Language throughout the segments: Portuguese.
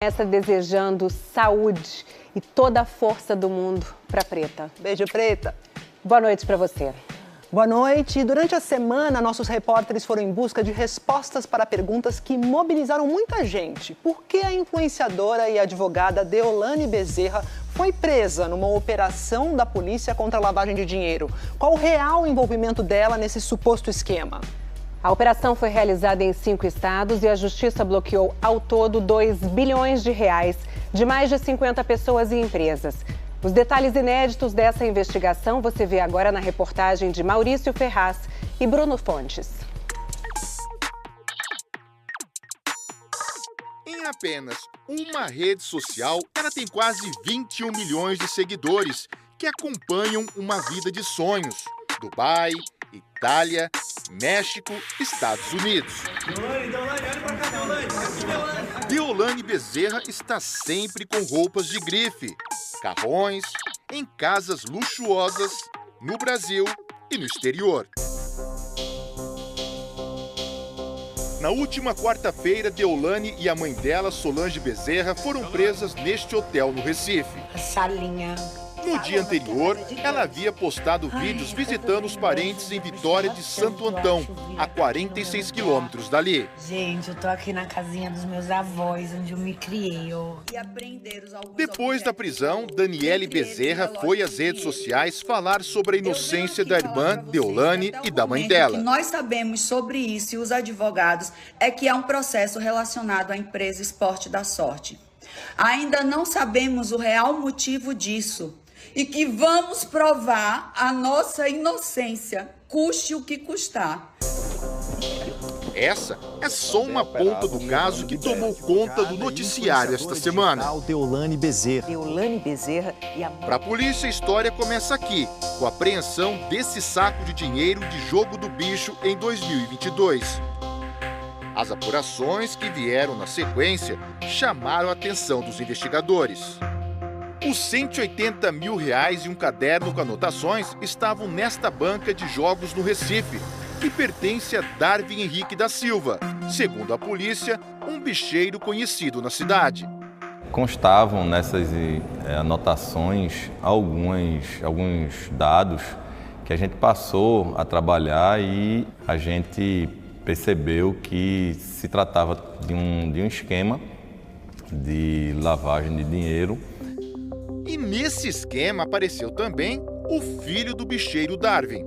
Começa desejando saúde e toda a força do mundo para Preta. Beijo, Preta. Boa noite para você. Boa noite. Durante a semana, nossos repórteres foram em busca de respostas para perguntas que mobilizaram muita gente. Por que a influenciadora e advogada Deolane Bezerra foi presa numa operação da polícia contra a lavagem de dinheiro? Qual o real envolvimento dela nesse suposto esquema? A operação foi realizada em 5 estados e a justiça bloqueou ao todo 2 bilhões de reais de mais de 50 pessoas e empresas. Os detalhes inéditos dessa investigação você vê agora na reportagem de Maurício Ferraz e Bruno Fontes. Em apenas uma rede social, ela tem quase 21 milhões de seguidores que acompanham uma vida de sonhos. Dubai, Itália, México, Estados Unidos. Deolane Bezerra está sempre com roupas de grife, carrões, em casas luxuosas, no Brasil e no exterior. Na última quarta-feira, Deolane e a mãe dela, Solange Bezerra, foram presas neste hotel no Recife. A salinha. No dia anterior, ela havia postado vídeos visitando os parentes em Vitória de Santo Antão, a 46 quilômetros dali. Gente, eu tô aqui na casinha dos meus avós, onde eu me criei. Depois da prisão, Daniele Bezerra foi às redes sociais falar sobre a inocência da irmã Deolane e da mãe dela. O que nós sabemos sobre isso e os advogados é que há um processo relacionado à empresa Esporte da Sorte. Ainda não sabemos o real motivo disso. E que vamos provar a nossa inocência, custe o que custar. Essa é só uma ponta do caso que tomou conta do noticiário esta semana. Deolane Bezerra. Deolane Bezerra e a... Para a polícia, a história começa aqui, com a apreensão desse saco de dinheiro de jogo do bicho em 2022. As apurações que vieram na sequência chamaram a atenção dos investigadores. Os 180 mil reais e um caderno com anotações estavam nesta banca de jogos no Recife, que pertence a Darwin Henrique da Silva, segundo a polícia, um bicheiro conhecido na cidade. Constavam nessas anotações alguns dados que a gente passou a trabalhar e a gente percebeu que se tratava de um esquema de lavagem de dinheiro. E nesse esquema apareceu também o filho do bicheiro Darwin.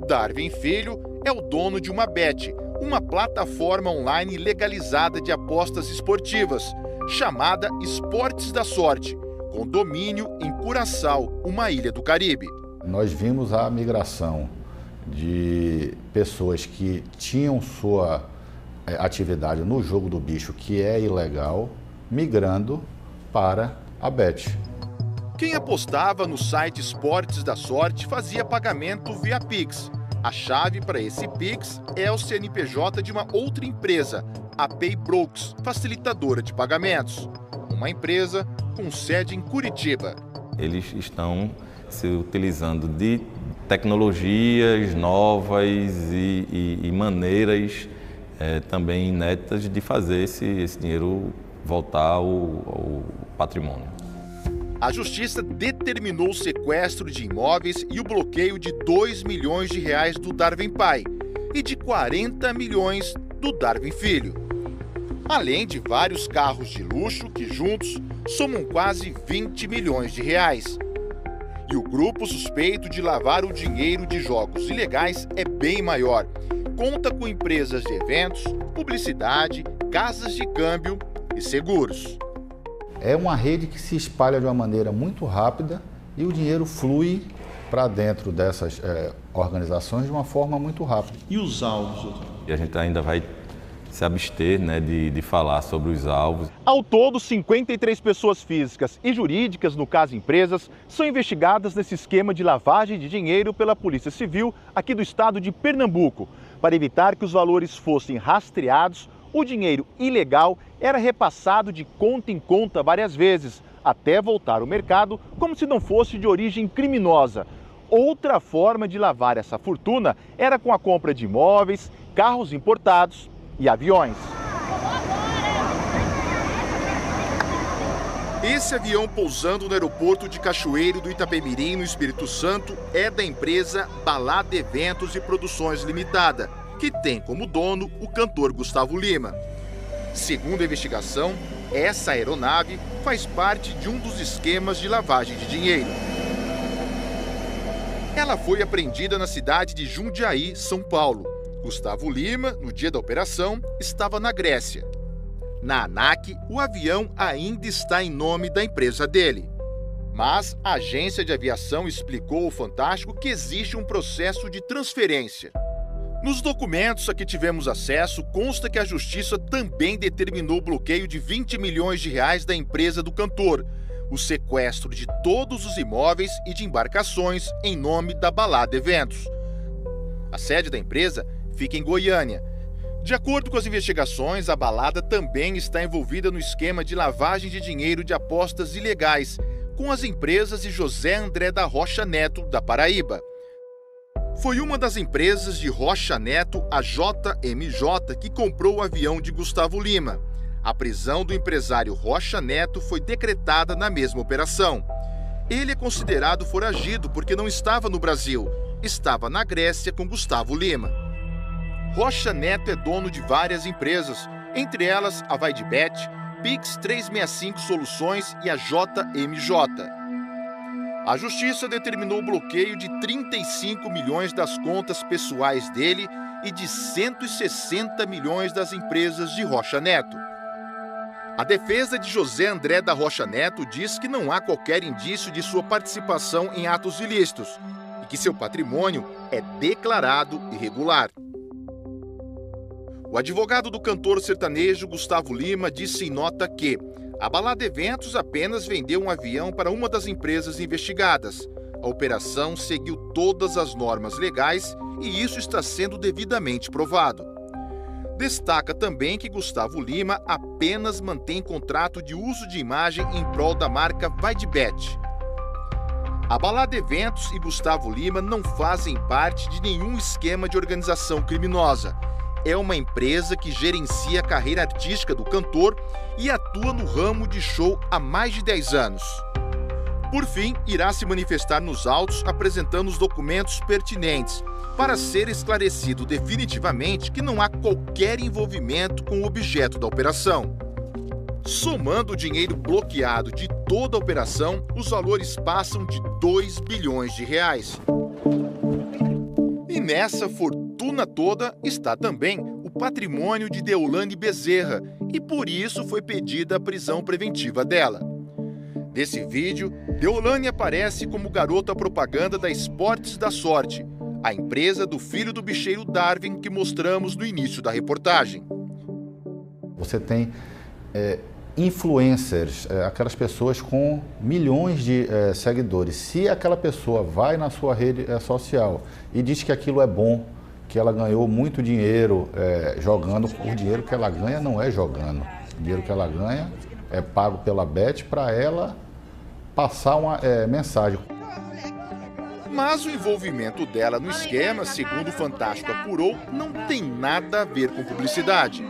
Darwin Filho é o dono de uma Bet, uma plataforma online legalizada de apostas esportivas, chamada Esportes da Sorte, com domínio em Curaçao, uma ilha do Caribe. Nós vimos a migração de pessoas que tinham sua atividade no jogo do bicho, que é ilegal, migrando para a Bet. Quem apostava no site Esportes da Sorte fazia pagamento via Pix. A chave para esse Pix é o CNPJ de uma outra empresa, a Paybrooks, facilitadora de pagamentos. Uma empresa com sede em Curitiba. Eles estão se utilizando de tecnologias novas e maneiras também inéditas de fazer esse dinheiro voltar ao patrimônio. A justiça determinou o sequestro de imóveis e o bloqueio de 2 milhões de reais do Darwin pai e de 40 milhões do Darwin filho. Além de vários carros de luxo que juntos somam quase 20 milhões de reais. E o grupo suspeito de lavar o dinheiro de jogos ilegais é bem maior. Conta com empresas de eventos, publicidade, casas de câmbio e seguros. É uma rede que se espalha de uma maneira muito rápida e o dinheiro flui para dentro dessas organizações de uma forma muito rápida. E os alvos, doutor? E a gente ainda vai se abster, de falar sobre os alvos. Ao todo, 53 pessoas físicas e jurídicas, no caso empresas, são investigadas nesse esquema de lavagem de dinheiro pela Polícia Civil aqui do estado de Pernambuco. Para evitar que os valores fossem rastreados, o dinheiro ilegal era repassado de conta em conta várias vezes, até voltar ao mercado como se não fosse de origem criminosa. Outra forma de lavar essa fortuna era com a compra de imóveis, carros importados e aviões. Esse avião pousando no aeroporto de Cachoeiro do Itapemirim, no Espírito Santo, é da empresa Balada Eventos e Produções Limitada, que tem como dono o cantor Gustavo Lima. Segundo a investigação, essa aeronave faz parte de um dos esquemas de lavagem de dinheiro. Ela foi apreendida na cidade de Jundiaí, São Paulo. Gustavo Lima, no dia da operação, estava na Grécia. Na ANAC, o avião ainda está em nome da empresa dele. Mas a agência de aviação explicou ao Fantástico que existe um processo de transferência. Nos documentos a que tivemos acesso, consta que a Justiça também determinou o bloqueio de 20 milhões de reais da empresa do cantor, o sequestro de todos os imóveis e de embarcações em nome da Balada Eventos. A sede da empresa fica em Goiânia. De acordo com as investigações, a Balada também está envolvida no esquema de lavagem de dinheiro de apostas ilegais com as empresas de José André da Rocha Neto, da Paraíba. Foi uma das empresas de Rocha Neto, a JMJ, que comprou o avião de Gustavo Lima. A prisão do empresário Rocha Neto foi decretada na mesma operação. Ele é considerado foragido porque não estava no Brasil, estava na Grécia com Gustavo Lima. Rocha Neto é dono de várias empresas, entre elas a Vaidbet, Pix 365 Soluções e a JMJ. A Justiça determinou o bloqueio de 35 milhões das contas pessoais dele e de 160 milhões das empresas de Rocha Neto. A defesa de José André da Rocha Neto diz que não há qualquer indício de sua participação em atos ilícitos e que seu patrimônio é declarado irregular. O advogado do cantor sertanejo Gustavo Lima disse em nota que a Balada Eventos apenas vendeu um avião para uma das empresas investigadas. A operação seguiu todas as normas legais e isso está sendo devidamente provado. Destaca também que Gustavo Lima apenas mantém contrato de uso de imagem em prol da marca Vaidbet. A Balada Eventos e Gustavo Lima não fazem parte de nenhum esquema de organização criminosa. É uma empresa que gerencia a carreira artística do cantor e atua no ramo de show há mais de 10 anos. Por fim, irá se manifestar nos autos apresentando os documentos pertinentes, para ser esclarecido definitivamente que não há qualquer envolvimento com o objeto da operação. Somando o dinheiro bloqueado de toda a operação, os valores passam de 2 bilhões de reais. E nessa fortuna toda está também o patrimônio de Deolane Bezerra e por isso foi pedida a prisão preventiva dela. Nesse vídeo, Deolane aparece como garota propaganda da Esportes da Sorte, a empresa do filho do bicheiro Darwin que mostramos no início da reportagem. Você tem influencers, aquelas pessoas com milhões de seguidores. Se aquela pessoa vai na sua rede social e diz que aquilo é bom, que ela ganhou muito dinheiro jogando, o dinheiro que ela ganha não é jogando. O dinheiro que ela ganha é pago pela Bet para ela passar uma mensagem. Mas o envolvimento dela no esquema, segundo o Fantástico apurou, não tem nada a ver com publicidade.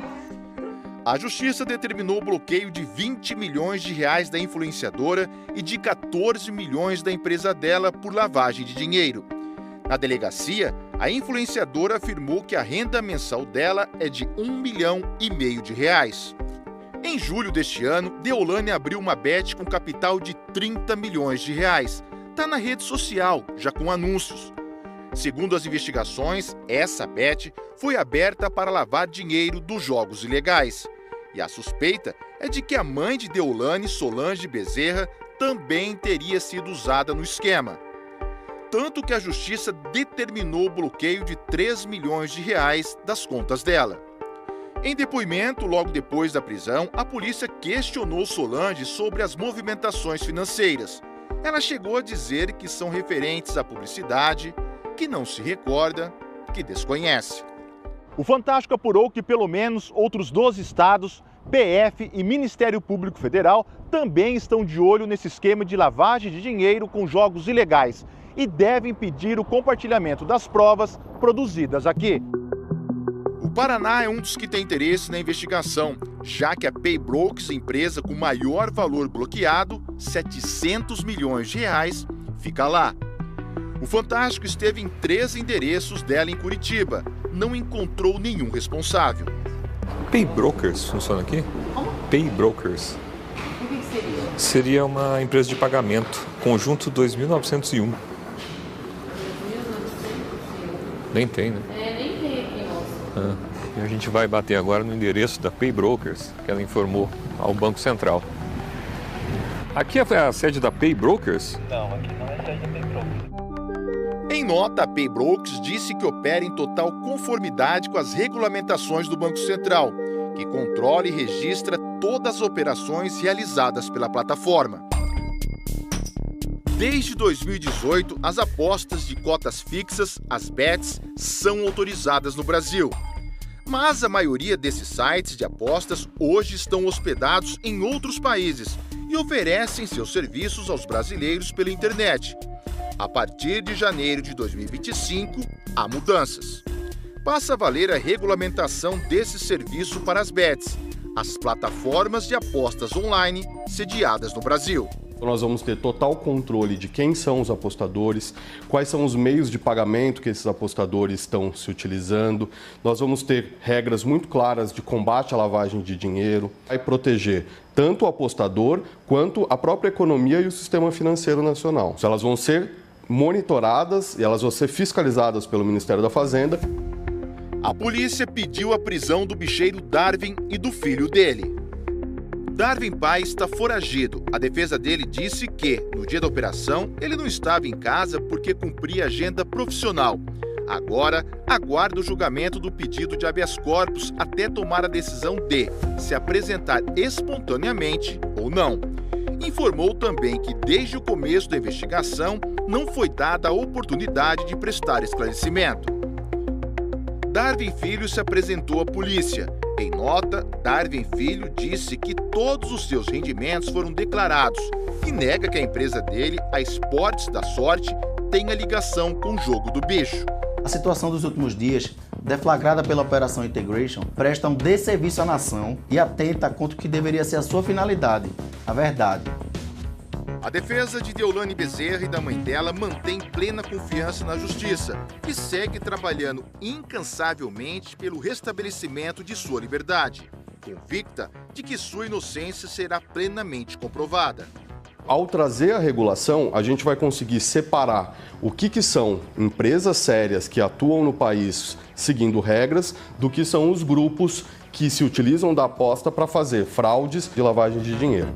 A Justiça determinou o bloqueio de 20 milhões de reais da influenciadora e de 14 milhões da empresa dela por lavagem de dinheiro. Na delegacia, a influenciadora afirmou que a renda mensal dela é de R$1,5 milhão de reais. Em julho deste ano, Deolane abriu uma bet com capital de 30 milhões de reais. Está na rede social, já com anúncios. Segundo as investigações, essa bet foi aberta para lavar dinheiro dos jogos ilegais. E a suspeita é de que a mãe de Deolane, Solange Bezerra, também teria sido usada no esquema. Tanto que a Justiça determinou o bloqueio de 3 milhões de reais das contas dela. Em depoimento, logo depois da prisão, a polícia questionou Solange sobre as movimentações financeiras. Ela chegou a dizer que são referentes à publicidade, que não se recorda, que desconhece. O Fantástico apurou que pelo menos outros 12 estados, PF e Ministério Público Federal também estão de olho nesse esquema de lavagem de dinheiro com jogos ilegais e devem pedir o compartilhamento das provas produzidas aqui. O Paraná é um dos que tem interesse na investigação, já que a Paybrokers, empresa com maior valor bloqueado, 700 milhões de reais, fica lá. O Fantástico esteve em 3 endereços dela em Curitiba. Não encontrou nenhum responsável. Paybrokers funciona aqui? Como? Paybrokers. O que seria? Seria uma empresa de pagamento, conjunto 2901. Nem tem, né? Nem tem aqui, moço. E a gente vai bater agora no endereço da Paybrokers, que ela informou ao Banco Central. Aqui é a sede da Paybrokers? Não, aqui não é sede da Paybrokers. Em nota, a Paybrokers disse que opera em total conformidade com as regulamentações do Banco Central, que controla e registra todas as operações realizadas pela plataforma. Desde 2018, as apostas de cotas fixas, as bets, são autorizadas no Brasil. Mas a maioria desses sites de apostas hoje estão hospedados em outros países e oferecem seus serviços aos brasileiros pela internet. A partir de janeiro de 2025, há mudanças. Passa a valer a regulamentação desse serviço para as bets, as plataformas de apostas online sediadas no Brasil. Nós vamos ter total controle de quem são os apostadores, quais são os meios de pagamento que esses apostadores estão se utilizando. Nós vamos ter regras muito claras de combate à lavagem de dinheiro. Vai proteger tanto o apostador quanto a própria economia e o sistema financeiro nacional. Elas vão ser monitoradas e elas vão ser fiscalizadas pelo Ministério da Fazenda. A polícia pediu a prisão do bicheiro Darwin e do filho dele. Darwin Pai está foragido. A defesa dele disse que, no dia da operação, ele não estava em casa porque cumpria agenda profissional. Agora, aguarda o julgamento do pedido de habeas corpus até tomar a decisão de se apresentar espontaneamente ou não. Informou também que, desde o começo da investigação, não foi dada a oportunidade de prestar esclarecimento. Darwin Filho se apresentou à polícia. Em nota, Darwin Filho disse que todos os seus rendimentos foram declarados e nega que a empresa dele, a Esportes da Sorte, tenha ligação com o jogo do bicho. A situação dos últimos dias, deflagrada pela Operação Integration, presta um desserviço à nação e atenta contra o que deveria ser a sua finalidade, a verdade. A defesa de Deolane Bezerra e da mãe dela mantém plena confiança na justiça e segue trabalhando incansavelmente pelo restabelecimento de sua liberdade, convicta de que sua inocência será plenamente comprovada. Ao trazer a regulação, a gente vai conseguir separar o que são empresas sérias que atuam no país seguindo regras do que são os grupos que se utilizam da aposta para fazer fraudes de lavagem de dinheiro.